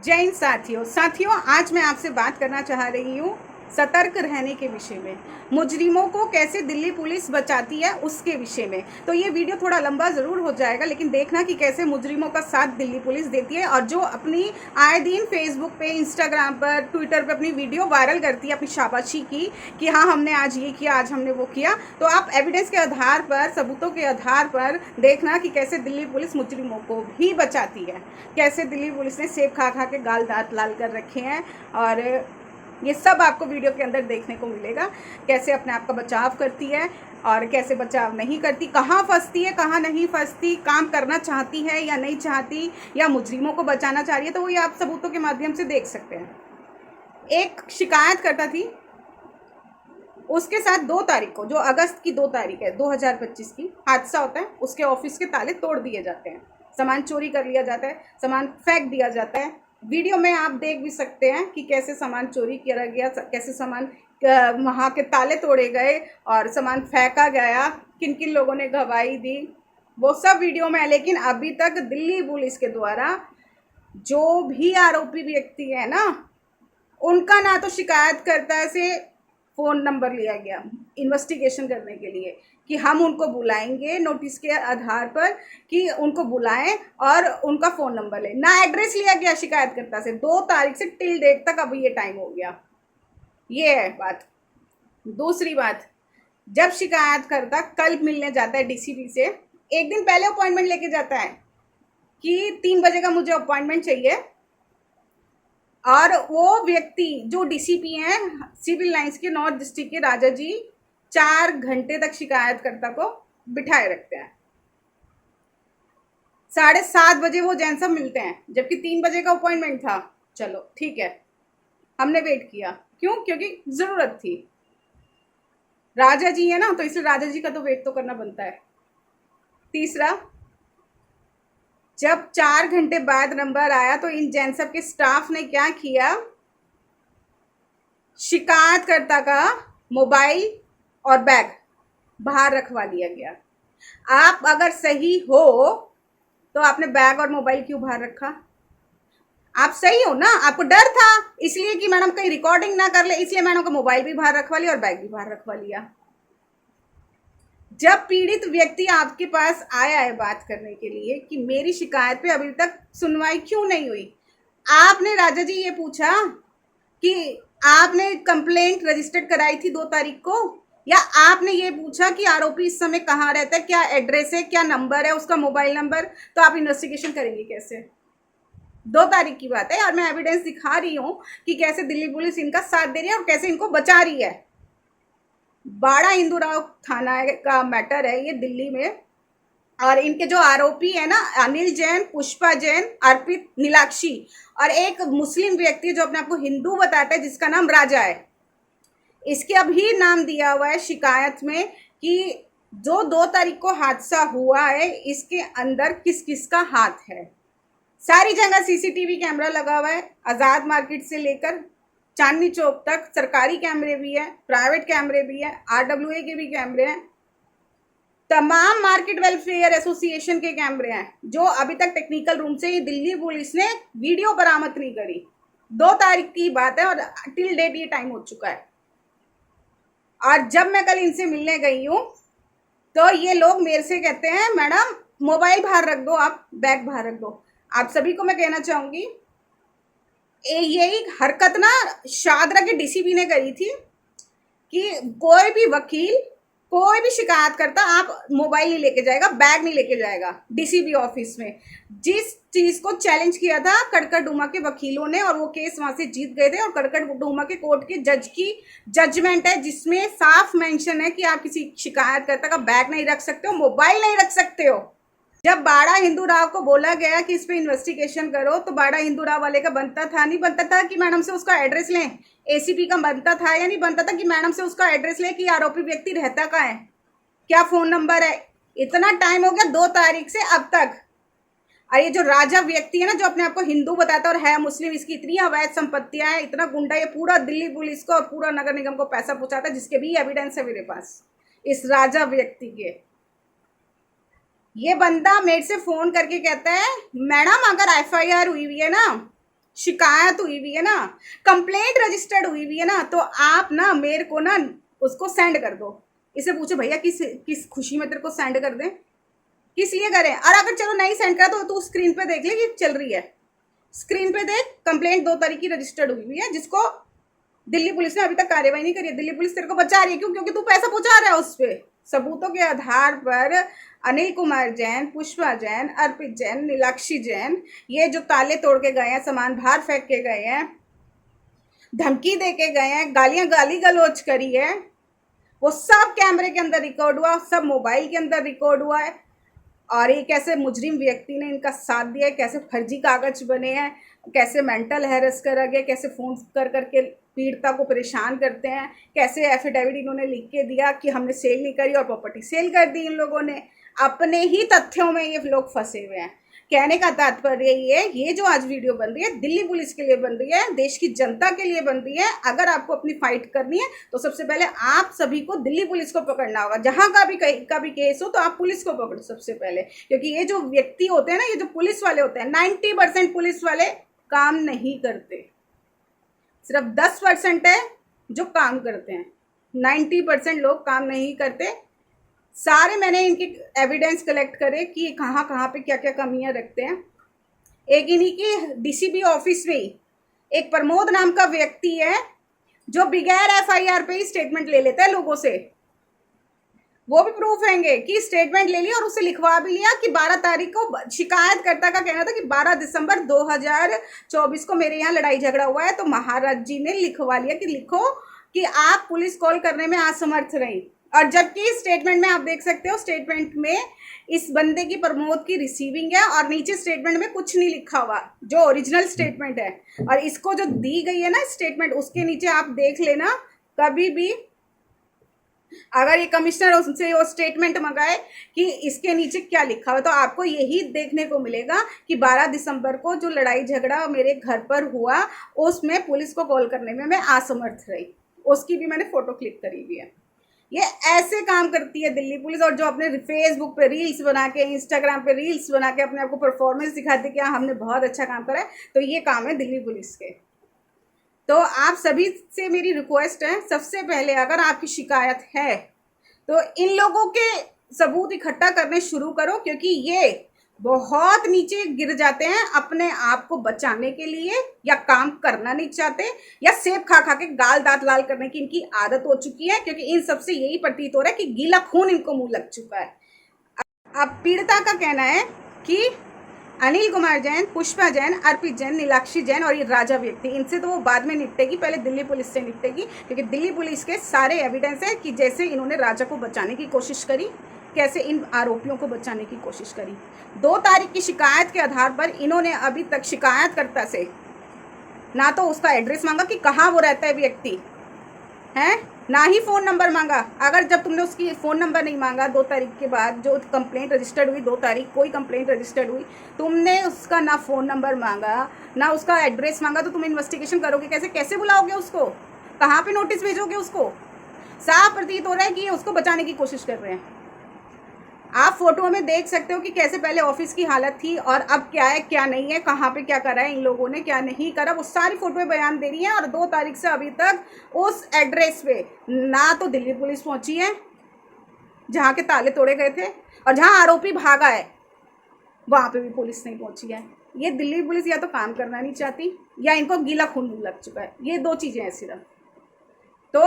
जय हिंद साथियों, आज मैं आपसे बात करना चाह रही हूँ सतर्क रहने के विषय में। मुजरिमों को कैसे दिल्ली पुलिस बचाती है उसके विषय में। तो ये वीडियो थोड़ा लंबा ज़रूर हो जाएगा, लेकिन देखना कि कैसे मुजरिमों का साथ दिल्ली पुलिस देती है और जो अपनी आए दिन फेसबुक पे, इंस्टाग्राम पर, ट्विटर पे अपनी वीडियो वायरल करती है अपनी शाबाशी की कि हाँ हमने आज ये किया, आज हमने वो किया। तो आप एविडेंस के आधार पर, सबूतों के आधार पर देखना कि कैसे दिल्ली पुलिस मुजरिमों को भी बचाती है, कैसे दिल्ली पुलिस ने सेब खा खा के गाल दांत लाल कर रखे हैं। और ये सब आपको वीडियो के अंदर देखने को मिलेगा, कैसे अपने आप का बचाव करती है और कैसे बचाव नहीं करती, कहाँ फंसती है, कहाँ नहीं फंसती, काम करना चाहती है या नहीं चाहती, या मुजरिमों को बचाना चाह रही है। तो वो ये आप सबूतों के माध्यम से देख सकते हैं। एक शिकायत करता थी, उसके साथ 2 तारीख को, जो अगस्त की 2 तारीख है 2025 की, हादसा होता है। उसके ऑफिस के ताले तोड़ दिए जाते हैं, सामान चोरी कर लिया जाता है, सामान फेंक दिया जाता है। वीडियो में आप देख भी सकते हैं कि कैसे सामान चोरी किया गया, कैसे सामान वहाँ के ताले तोड़े गए और सामान फेंका गया, किन किन लोगों ने गवाही दी, वो सब वीडियो में है। लेकिन अभी तक दिल्ली पुलिस के द्वारा जो भी आरोपी व्यक्ति है ना, उनका ना तो शिकायतकर्ता से फ़ोन नंबर लिया गया इन्वेस्टिगेशन करने के लिए कि हम उनको बुलाएंगे नोटिस के आधार पर, कि उनको बुलाएं और उनका फ़ोन नंबर लें, ना एड्रेस लिया गया शिकायतकर्ता से। 2 तारीख से टिल डेट तक अभी ये टाइम हो गया। ये है बात। दूसरी बात, जब शिकायतकर्ता कल मिलने जाता है डीसीपी से, एक दिन पहले अपॉइंटमेंट लेके जाता है कि 3 बजे का मुझे अपॉइंटमेंट चाहिए, और वो व्यक्ति जो डीसीपी हैं सिविल लाइंस के नॉर्थ डिस्ट्रिक्ट के राजा जी, 4 घंटे तक शिकायतकर्ता को बिठाए रखते हैं। 7:30 बजे वो जैन साहब मिलते हैं, जबकि 3 बजे का अपॉइंटमेंट था। चलो ठीक है, हमने वेट किया। क्यों? क्योंकि जरूरत थी। राजा जी है ना, तो इसलिए राजा जी का तो वेट तो करना बनता है। तीसरा, जब 4 घंटे बाद नंबर आया तो इन जैन साहब के स्टाफ ने क्या किया, शिकायतकर्ता का मोबाइल और बैग बाहर रखवा लिया गया। आप अगर सही हो तो आपने बैग और मोबाइल क्यों बाहर रखा? आप सही हो ना, आपको डर था इसलिए कि मैडम कहीं रिकॉर्डिंग ना कर ले, इसलिए मैडम का मोबाइल भी बाहर रखवा लिया और बैग भी बाहर रखवा लिया। जब पीड़ित व्यक्ति आपके पास आया है बात करने के लिए कि मेरी शिकायत पे अभी तक सुनवाई क्यों नहीं हुई, आपने राजा जी ये पूछा कि आपने कंप्लेंट रजिस्टर्ड कराई थी 2 तारीख को, या आपने ये पूछा कि आरोपी इस समय कहाँ रहता है, क्या एड्रेस है, क्या नंबर है उसका, मोबाइल नंबर? तो आप इन्वेस्टिगेशन करेंगे कैसे? 2 तारीख की बात है और मैं एविडेंस दिखा रही हूँ कि कैसे दिल्ली पुलिस इनका साथ दे रही है और कैसे इनको बचा रही है। बाड़ा हिंदूराव थाना का मैटर है ये दिल्ली में, और इनके जो आरोपी है ना, अनिल जैन, पुष्पा जैन, अर्पित, नीलाक्षी, और एक मुस्लिम व्यक्ति जो अपने आप को हिंदू बताता है जिसका नाम राजा है, इसके अभी नाम दिया हुआ है शिकायत में कि जो 2 तारीख को हादसा हुआ है इसके अंदर किस किस का हाथ है। सारी जगह सीसीटीवी कैमरा लगा हुआ है, आज़ाद मार्केट से लेकर चांदनी चौक तक सरकारी कैमरे भी है, प्राइवेट कैमरे भी है, आरडब्ल्यूए के भी कैमरे हैं, तमाम मार्केट वेलफेयर एसोसिएशन के कैमरे हैं, जो अभी तक टेक्निकल रूम से ही दिल्ली पुलिस ने वीडियो बरामद नहीं करी। 2 तारीख की बात है और टिल डेट ये टाइम हो चुका है। और जब मैं कल इनसे मिलने गई हूँ तो ये लोग मेरे से कहते हैं मैडम मोबाइल बाहर रख दो, आप बैग बाहर रख दो। आप सभी को मैं कहना चाहूंगी, यही हरकत ना शादरा के डीसीपी ने करी थी कि कोई भी वकील, कोई भी शिकायत करता, आप मोबाइल नहीं लेके जाएगा, बैग नहीं लेके जाएगा डीसीपी ऑफिस में। जिस चीज को चैलेंज किया था कड़कड़डूमा के वकीलों ने, और वो केस वहां से जीत गए थे, और कड़कड़डूमा के कोर्ट के जज की जजमेंट है जिसमें साफ मेंशन है कि आप किसी शिकायतकर्ता का बैग नहीं रख सकते हो, मोबाइल नहीं रख सकते हो। जब बाड़ा हिंदू राव को बोला गया कि इस पे इन्वेस्टिगेशन करो, तो बाड़ा हिंदू राव वाले का बनता था, नहीं बनता था कि मैडम से उसका एड्रेस लें? एसीपी का बनता था या नहीं बनता था कि मैडम से उसका एड्रेस लें कि आरोपी व्यक्ति रहता कहाँ है, क्या फोन नंबर है? इतना टाइम हो गया 2 तारीख से अब तक। और ये जो राजा व्यक्ति है ना, जो अपने आप को हिंदू बताता और है मुस्लिम, इसकी इतनी अवैध संपत्तियां हैं, इतना गुंडा, ये पूरा दिल्ली पुलिस को और पूरा नगर निगम को पैसा पहुंचाता है, जिसके भी एविडेंस है मेरे पास इस राजा व्यक्ति के। ये बंदा मेरे से फोन करके कहता है मैडम अगर एफआईआर हुई है ना शिकायत हुई हुई है ना, कंप्लेंट रजिस्टर्ड हुई हुई है ना, तो आप ना मेरे को ना उसको सेंड कर दो। इसे पूछो भैया किस किस खुशी में तेरे को सेंड कर दें, किस लिए करें। और अगर चलो नहीं सेंड करा तो तू स्क्रीन पे देख ले कि चल रही है, स्क्रीन पे देख, कंप्लेंट 2 तारीख की रजिस्टर्ड हुई हुई है, जिसको दिल्ली पुलिस ने अभी तक कार्रवाई नहीं करी है। दिल्ली पुलिस तेरे को बचा रही है, क्यों? क्योंकि तू पैसा पहुंचा रहा है उस पर। सबूतों के आधार पर अनिल कुमार जैन, पुष्पा जैन, अर्पित जैन, नीलाक्षी जैन, ये जो ताले तोड़ के गए हैं, सामान बाहर फेंक के गए हैं, धमकी दे के गए हैं, गाली गलौज करी है, वो सब कैमरे के अंदर रिकॉर्ड हुआ, सब मोबाइल के अंदर रिकॉर्ड हुआ है। और ये कैसे मुजरिम व्यक्ति ने इनका साथ दिया है, कैसे फर्जी कागज बने हैं, कैसे मेंटल हैरेस करा गया, कैसे फोन कर करके पीड़िता को परेशान करते हैं, कैसे एफिडेविट इन्होंने लिख के दिया कि हमने सेल नहीं करी और प्रॉपर्टी सेल कर दी इन लोगों ने। अपने ही तथ्यों में ये लोग फंसे हुए हैं। कहने का तात्पर्य ये है, ये जो आज वीडियो बन रही है दिल्ली पुलिस के लिए बन रही है, देश की जनता के लिए बन रही है। अगर आपको अपनी फाइट करनी है तो सबसे पहले आप सभी को दिल्ली पुलिस को पकड़ना होगा। जहां का भी केस हो तो आप पुलिस को पकड़ो सबसे पहले, क्योंकि ये जो व्यक्ति होते हैं ना, ये जो पुलिस वाले होते हैं, 90% पुलिस वाले काम नहीं करते, सिर्फ 10% है जो काम करते हैं। 90% लोग काम नहीं करते। सारे मैंने इनके एविडेंस कलेक्ट करे कि कहाँ कहाँ पे क्या क्या कमियां रखते हैं। एक इन्हीं की डीसीपी ऑफिस में ही एक प्रमोद नाम का व्यक्ति है जो बगैर एफआईआर पे ही स्टेटमेंट ले लेता है लोगों से। वो भी प्रूफ हैंगे कि स्टेटमेंट ले लिया और उसे लिखवा भी लिया कि 12 तारीख को, शिकायतकर्ता का कहना था कि 12 दिसंबर 2024 को मेरे यहाँ लड़ाई झगड़ा हुआ है, तो महाराज जी ने लिखवा लिया कि लिखो कि आप पुलिस कॉल करने में असमर्थ रही। और जबकि स्टेटमेंट में आप देख सकते हो, स्टेटमेंट में इस बंदे की प्रमोद की रिसीविंग है और नीचे स्टेटमेंट में कुछ नहीं लिखा हुआ, जो ओरिजिनल स्टेटमेंट है। और इसको जो दी गई है ना स्टेटमेंट, उसके नीचे आप देख लेना, कभी भी अगर ये कमिश्नर उससे वो स्टेटमेंट मंगाए कि इसके नीचे क्या लिखा हुआ, तो आपको यही देखने को मिलेगा कि 12 दिसंबर को जो लड़ाई झगड़ा मेरे घर पर हुआ, उसमें पुलिस को कॉल करने में मैं असमर्थ रही। उसकी भी मैंने फोटो क्लिक करी हुई है। ये ऐसे काम करती है दिल्ली पुलिस। और जो अपने फेसबुक पे रील्स बना के, इंस्टाग्राम पे रील्स बना के अपने आप को परफॉर्मेंस दिखाते कि हाँ हमने बहुत अच्छा काम करा है, तो ये काम है दिल्ली पुलिस के। तो आप सभी से मेरी रिक्वेस्ट है, सबसे पहले अगर आपकी शिकायत है तो इन लोगों के सबूत इकट्ठा करने शुरू करो, क्योंकि ये बहुत नीचे गिर जाते हैं अपने आप को बचाने के लिए, या काम करना नहीं चाहते, या सेब खा खा के गाल दांत लाल करने की इनकी आदत हो चुकी है, क्योंकि इन सबसे यही प्रतीत हो रहा है कि गीला खून इनको मुंह लग चुका है। अब पीड़िता का कहना है कि अनिल कुमार जैन, पुष्पा जैन, अर्पित जैन, नीलाक्षी जैन और ये राजा व्यक्ति, इनसे तो वो बाद में निपटेगी, पहले दिल्ली पुलिस से निपटेगी, क्योंकि दिल्ली पुलिस के सारे एविडेंस है कि जैसे इन्होंने राजा को बचाने की कोशिश करी, कैसे इन आरोपियों को बचाने की कोशिश करी। 2 तारीख की शिकायत के आधार पर इन्होंने अभी तक शिकायतकर्ता से ना तो उसका एड्रेस मांगा कि कहाँ वो रहता है व्यक्ति, है ना ही फ़ोन नंबर मांगा। अगर जब तुमने उसकी फ़ोन नंबर नहीं मांगा 2 तारीख के बाद, जो कंप्लेंट रजिस्टर्ड हुई 2 तारीख कोई कंप्लेंट रजिस्टर्ड हुई, तुमने उसका ना फ़ोन नंबर मांगा ना उसका एड्रेस मांगा, तो तुम इन्वेस्टिगेशन करोगे कैसे? कैसे बुलाओगे उसको? कहाँ पे नोटिस भेजोगे उसको? साफ प्रतीत हो रहा है कि ये उसको बचाने की कोशिश कर रहे हैं। आप फोटो में देख सकते हो कि कैसे पहले ऑफिस की हालत थी और अब क्या है क्या नहीं है, कहाँ पे क्या करा है इन लोगों ने, क्या नहीं करा, वो सारी फोटो बयान दे रही है। और 2 तारीख से अभी तक उस एड्रेस पे ना तो दिल्ली पुलिस पहुंची है जहाँ के ताले तोड़े गए थे, और जहाँ आरोपी भागा है वहाँ पे भी पुलिस नहीं पहुंची है। ये दिल्ली पुलिस या तो काम करना नहीं चाहती, या इनको गीला खून लग चुका है। ये 2 चीज़ें हैं सिर्फ। तो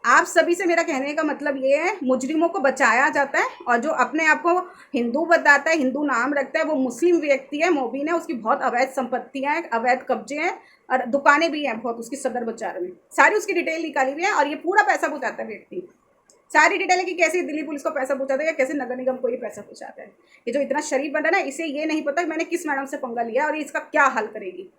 आप सभी से मेरा कहने का मतलब ये है, मुजरिमों को बचाया जाता है, और जो अपने आप को हिंदू बताता है, हिंदू नाम रखता है, वो मुस्लिम व्यक्ति है, मोबिन है, उसकी बहुत अवैध संपत्तियां हैं, अवैध कब्जे हैं और दुकानें भी हैं बहुत उसकी सदर बाजार में। सारी उसकी डिटेल निकाली हुई है, और ये पूरा पैसा पहुँचाता है व्यक्ति। सारी डिटेल है कि कैसे दिल्ली पुलिस को पैसा पहुँचाता है या कैसे नगर निगम को ये पैसा पहुँचाता है। ये जो इतना शरीफ बन रहा है ना, इसे ये नहीं पता कि मैंने किस मैडम से पंगा लिया और ये इसका क्या हल करेगी।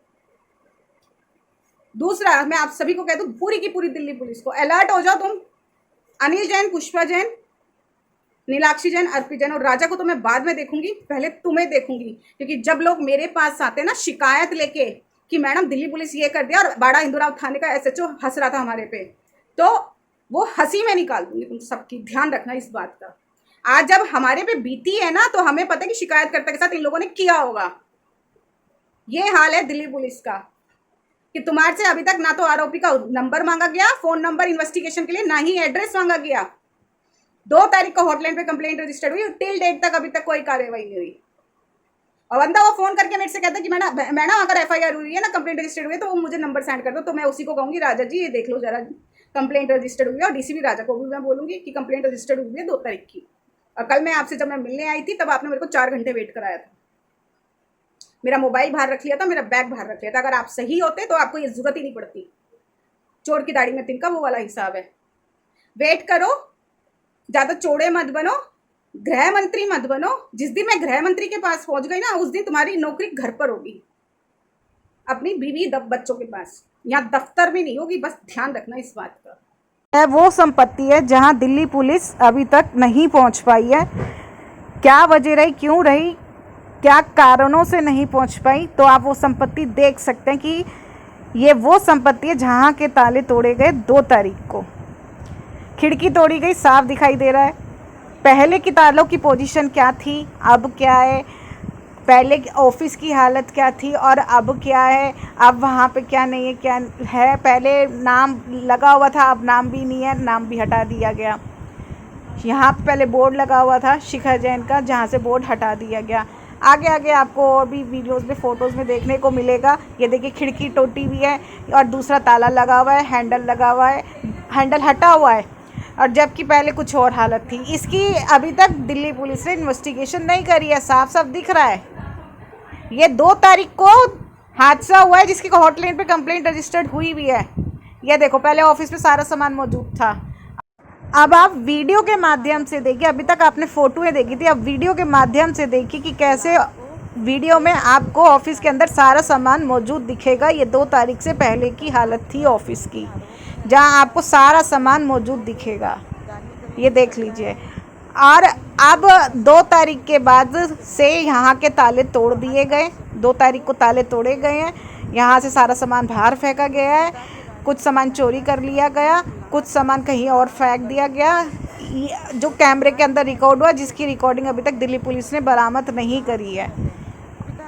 दूसरा, मैं आप सभी को कह दूं, पूरी की पूरी दिल्ली पुलिस को अलर्ट हो जाओ तुम। अनिल जैन, पुष्पा जैन, नीलाक्षी जैन, अर्पित जैन और राजा को तो मैं बाद में देखूंगी, पहले तुम्हें देखूंगी। क्योंकि जब लोग मेरे पास आते हैं ना शिकायत लेके कि मैडम दिल्ली पुलिस ये कर दिया, और बाड़ा इंदिराव थाने का एसएचओ हंस रहा था हमारे पे, तो वो हंसी में निकाल दूंगी तुम सबकी। ध्यान रखना इस बात का। आज जब हमारे पे बीती है ना, तो हमें पता है कि शिकायतकर्ता के साथ इन लोगों ने किया होगा। ये हाल है दिल्ली पुलिस का। कि तुम्हारे से अभी तक ना तो आरोपी का नंबर मांगा गया, फोन नंबर इन्वेस्टिगेशन के लिए, ना ही एड्रेस मांगा गया। 2 तारीख को हॉटलाइन पे कंप्लेंट रजिस्टर्ड हुई, टिल डेट तक अभी तक कोई कार्रवाई नहीं हुई। और बंदा वो फोन करके मेरे से कहता है कि मैडम अगर FIR हुई है ना, कंप्लेंट रजिस्टर्ड हुई है, तो वो मुझे नंबर सेंड कर दो। तो मैं उसी को कहूंगी, राजा जी ये देख लो जरा, कंप्लेंट रजिस्टर्ड हुई है। और DCP राजा को भी मैं बोलूंगी कि कंप्लेंट रजिस्टर्ड हुई है 2 तारीख की। और कल मैं आपसे जब मैं मिलने आई थी तब आपने मेरे को 4 घंटे वेट कराया था, मेरा मोबाइल बाहर रख लिया था, मेरा बैग बाहर रख लिया था। अगर आप सही होते तो आपको ये जरूरत ही नहीं पड़ती। चोर की दाढ़ी में तिनका, वो वाला हिसाब है। वेट करो, ज्यादा चोड़े मत बनो, गृह मंत्री मत बनो। जिस दिन मैं गृह मंत्री के पास पहुंच गई ना, उस दिन तुम्हारी नौकरी घर पर होगी, अपनी बीवी बच्चों के पास, यहाँ दफ्तर भी नहीं होगी। बस ध्यान रखना इस बात का। वो संपत्ति है जहां दिल्ली पुलिस अभी तक नहीं पहुंच पाई है। क्या वजह रही, क्यों रही, क्या कारणों से नहीं पहुंच पाई, तो आप वो संपत्ति देख सकते हैं कि ये वो संपत्ति है जहां के ताले तोड़े गए 2 तारीख को। खिड़की तोड़ी गई, साफ दिखाई दे रहा है। पहले की तालों की पोजीशन क्या थी, अब क्या है, पहले ऑफिस की हालत क्या थी और अब क्या है, अब वहाँ पे क्या नहीं है, क्या है। पहले नाम लगा हुआ था, अब नाम भी नहीं है, नाम भी हटा दिया गया। यहाँ पे पहले बोर्ड लगा हुआ था शिखा जैन का, जहाँ से बोर्ड हटा दिया गया। आगे आगे आपको और भी वीडियोस में, फोटोज़ में देखने को मिलेगा। ये देखिए खिड़की टूटी हुई है और दूसरा ताला लगा हुआ है, हैंडल लगा हुआ है, हैंडल हटा हुआ है, और जबकि पहले कुछ और हालत थी। इसकी अभी तक दिल्ली पुलिस ने इन्वेस्टिगेशन नहीं करी है, साफ साफ दिख रहा है। ये 2 तारीख को हादसा हुआ है जिसकी हॉटलाइन पे कंप्लेंट रजिस्टर्ड हुई भी है। ये देखो, पहले ऑफिस में सारा सामान मौजूद था। अब आप वीडियो के माध्यम से देखिए, अभी तक आपने फोटोएं देखी थी, अब वीडियो के माध्यम से देखिए कि कैसे वीडियो में आपको ऑफिस के अंदर सारा सामान मौजूद दिखेगा। ये 2 तारीख से पहले की हालत थी ऑफिस की, जहां आपको सारा सामान मौजूद दिखेगा। ये देख लीजिए। और अब 2 तारीख के बाद से यहाँ के ताले तोड़ दिए गए। 2 तारीख को ताले तोड़े गए हैं, यहाँ से सारा सामान बाहर फेंका गया है, कुछ सामान चोरी कर लिया गया, कुछ सामान कहीं और फेंक दिया गया। जो कैमरे के अंदर रिकॉर्ड हुआ, जिसकी रिकॉर्डिंग अभी तक दिल्ली पुलिस ने बरामद नहीं करी है।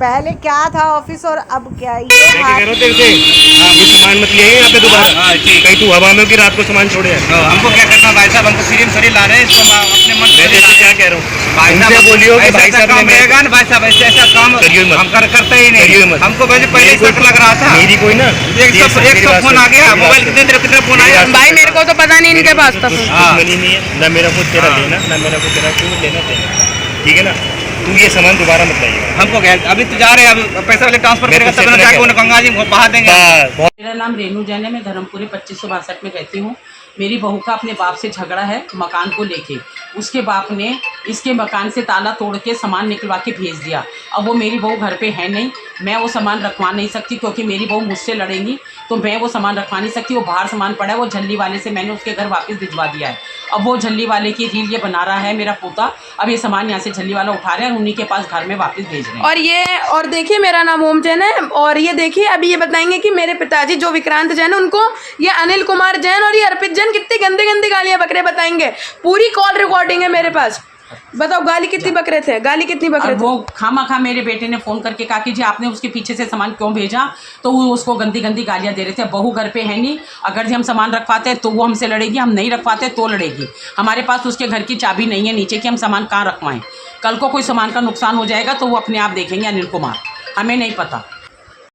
पहले क्या था ऑफिस और अब क्या है, ये सामान मत ले यहाँ पे दोबारा। कहीं तू हवा में कि रात को सामान छोड़े है। हमको क्या करना भाई साहब, हमको सीरियम सरी ला रहे हैं, इसको अपने मन मैं जैसे क्या कह रहा हूँ, भाई साहब बोलियो कि भाई साहब ने रहेगा ना, भाई साहब ऐसा काम हम करते ही नहीं। हमको पहले शक लग रहा था। मेरी कोई ना एक सौ फोन आ गया, मोबाइल कितने फोन आया भाई, मेरे को तो पता नहीं इनके पास था। नहीं है ना, मेरा कुछ तेरा लेना ना, मेरा कुछ तेरा क्यों लेना चाहिए, ठीक है ना। तू ये सामान दोबारा मत लाइएगा। हमको क्या, अभी तो जा रहे हैं, अभी पैसा वाले ट्रांसफर करेगा तब जाके उन्हें गंगा जी को बहा देंगे। मेरा नाम रेनू जैन है, मैं धर्मपुरी 2562 में रहती हूँ। मेरी बहू का अपने बाप से झगड़ा है मकान को लेके। उसके बाप ने इसके मकान से ताला तोड़ के सामान निकलवा के भेज दिया। अब वो मेरी बहू घर पे है नहीं, मैं वो सामान रखवा नहीं सकती क्योंकि मेरी बहू मुझसे लड़ेंगी, तो मैं वो सामान रखवा नहीं सकती। वो बाहर सामान पड़ा है, वो झल्ली वाले से मैंने उसके घर वापस भिजवा दिया है। अब वो झल्ली वाले की रील ये बना रहा है मेरा पोता। अब ये सामान यहाँ से झल्ली वाला उठा रहे हैं और उन्हीं के पास घर में वापस भेज रहे हैं। और देखिए, मेरा नाम ओम जैन है, और ये देखिए अभी ये बताएंगे कि मेरे पिताजी जो विक्रांत जैन है, उनको ये अनिल कुमार जैन और ये अर्पित जैन कितनी गंदी गंदी गालियां बकरे बताएंगे। पूरी कॉल रिकॉर्डिंग है मेरे पास। बताओ गाली कितनी बकरे थे, गाली कितनी बकरे थे। वो खामा मेरे बेटे ने फ़ोन करके कहा कि जी आपने उसके पीछे से सामान क्यों भेजा, तो वो उसको गंदी गंदी गालियां दे रहे थे। बहू घर पे है नहीं, अगर जी हम सामान रखवाते हैं तो वो हमसे लड़ेगी, हम नहीं रखवाते तो लड़ेगी। हमारे पास उसके घर की चाबी नहीं है नीचे कि हम सामान कहाँ रखवाएं। कल को कोई सामान का नुकसान हो जाएगा तो वो अपने आप देखेंगे अनिल कुमार, हमें नहीं पता।